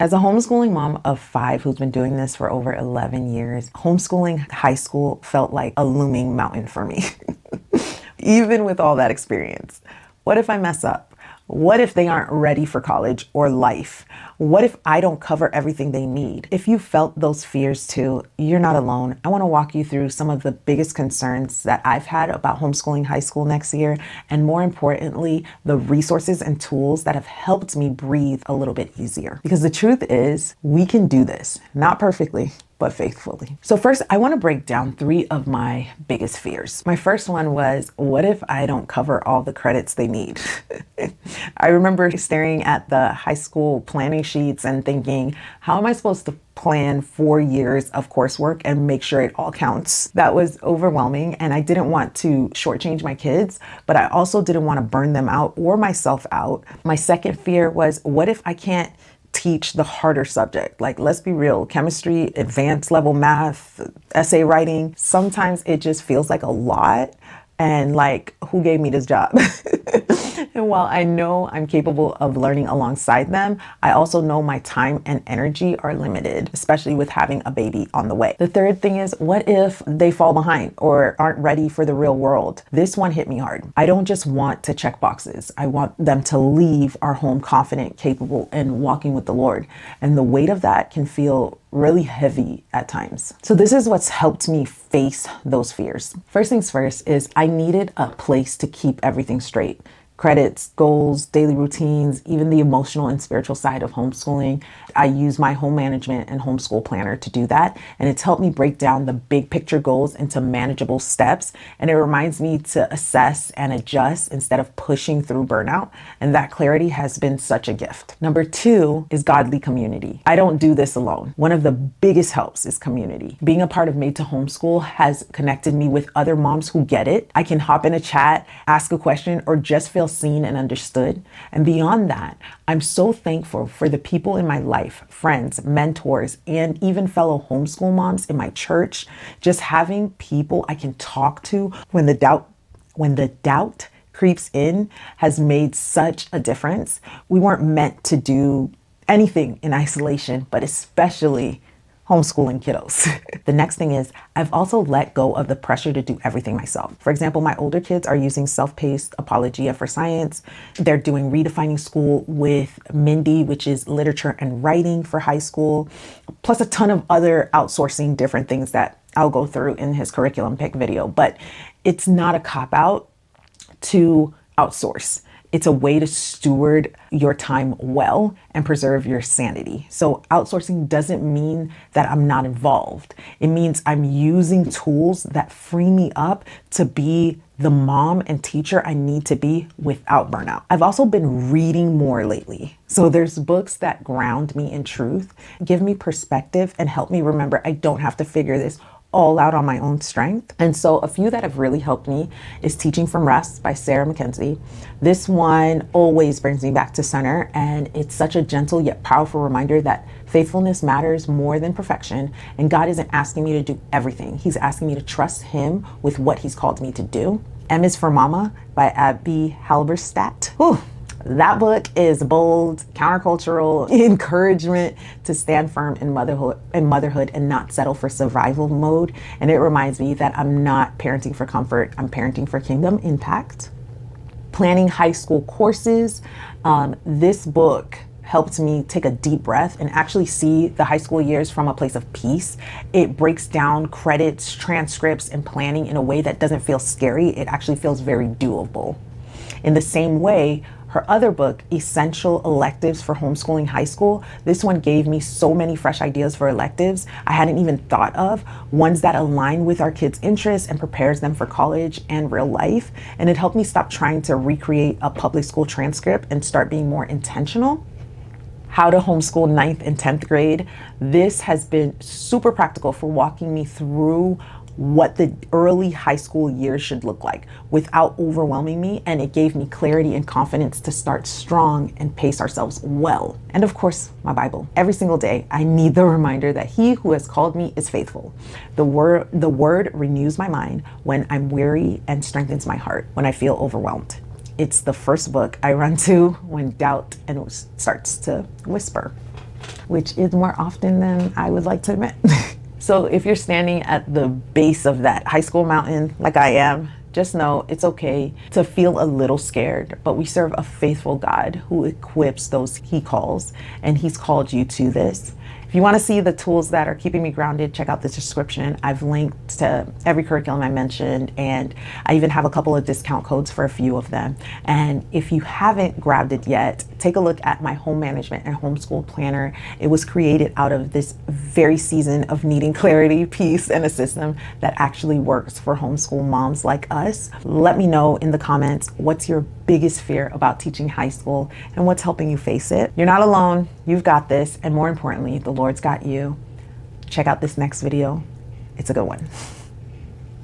As a homeschooling mom of 5 who's been doing this for over 11 years, homeschooling high school felt like a looming mountain for me. Even with all that experience. What if I mess up? What if they aren't ready for college or life? What if I don't cover everything they need? If you felt those fears too, you're not alone. I want to walk you through some of the biggest concerns that I've had about homeschooling high school next year, and more importantly, the resources and tools that have helped me breathe a little bit easier. Because the truth is, we can do this, not perfectly, but faithfully. So first, I want to break down 3 of my biggest fears. My first one was, what if I don't cover all the credits they need? I remember staring at the high school planning sheets and thinking, how am I supposed to plan 4 years of coursework and make sure it all counts? That was overwhelming, and I didn't want to shortchange my kids, but I also didn't want to burn them out or myself out. My second fear was, what if I can't teach the harder subject? Like, let's be real, chemistry, advanced level math, essay writing, sometimes it just feels like a lot. And like, who gave me this job? And while I know I'm capable of learning alongside them, I also know my time and energy are limited, especially with having a baby on the way. The third thing is, what if they fall behind or aren't ready for the real world? This one hit me hard. I don't just want to check boxes. I want them to leave our home confident, capable, and walking with the Lord. And the weight of that can feel really heavy at times. So this is what's helped me face those fears. First things first is I needed a place to keep everything straight. Credits, goals, daily routines, even the emotional and spiritual side of homeschooling. I use my home management and homeschool planner to do that. And it's helped me break down the big picture goals into manageable steps. And it reminds me to assess and adjust instead of pushing through burnout. And that clarity has been such a gift. Number 2 is godly community. I don't do this alone. One of the biggest helps is community. Being a part of Made to Homeschool has connected me with other moms who get it. I can hop in a chat, ask a question, or just feel seen and understood. And beyond that, I'm so thankful for the people in my life, friends, mentors, and even fellow homeschool moms in my church. Just having people I can talk to when the doubt creeps in has made such a difference. We weren't meant to do anything in isolation, but especially homeschooling kiddos. The next thing is I've also let go of the pressure to do everything myself. For example, my older kids are using self-paced Apologia for Science. They're doing Redefining School with Mindy, which is literature and writing for high school, plus a ton of other outsourcing different things that I'll go through in his curriculum pick video. But it's not a cop-out to outsource. It's a way to steward your time well and preserve your sanity. So outsourcing doesn't mean that I'm not involved. It means I'm using tools that free me up to be the mom and teacher I need to be without burnout. I've also been reading more lately. So there's books that ground me in truth, give me perspective, and help me remember I don't have to figure this all out on my own strength. And so a few that have really helped me is Teaching from Rest by Sarah Mackenzie. This one always brings me back to center, and it's such a gentle yet powerful reminder that faithfulness matters more than perfection, and God isn't asking me to do everything. He's asking me to trust Him with what He's called me to do. M is for Mama by Abby Halberstadt. Whew. That book is bold, countercultural encouragement to stand firm in motherhood and not settle for survival mode. And it reminds me that I'm not parenting for comfort, I'm parenting for kingdom impact. Planning high school courses. This book helped me take a deep breath and actually see the high school years from a place of peace. It breaks down credits, transcripts, and planning in a way that doesn't feel scary. It actually feels very doable. In the same way, her other book, Essential Electives for Homeschooling High School, this one gave me so many fresh ideas for electives I hadn't even thought of, ones that align with our kids' interests and prepares them for college and real life. And it helped me stop trying to recreate a public school transcript and start being more intentional. How to Homeschool 9th and 10th grade. This has been super practical for walking me through what the early high school years should look like without overwhelming me, and it gave me clarity and confidence to start strong and pace ourselves well. And of course, my Bible. Every single day, I need the reminder that He who has called me is faithful. The word renews my mind when I'm weary and strengthens my heart when I feel overwhelmed. It's the first book I run to when doubt starts to whisper. which is more often than I would like to admit. So if you're standing at the base of that high school mountain like I am, just know it's okay to feel a little scared, but we serve a faithful God who equips those he calls, and he's called you to this. If you want to see the tools that are keeping me grounded, check out the description. I've linked to every curriculum I mentioned, and I even have a couple of discount codes for a few of them. And if you haven't grabbed it yet, take a look at my home management and homeschool planner. It was created out of this very season of needing clarity, peace, and a system that actually works for homeschool moms like us. Let me know in the comments what's your biggest fear about teaching high school and what's helping you face it. You're not alone. You've got this. And more importantly, the Lord's got you. Check out this next video. It's a good one.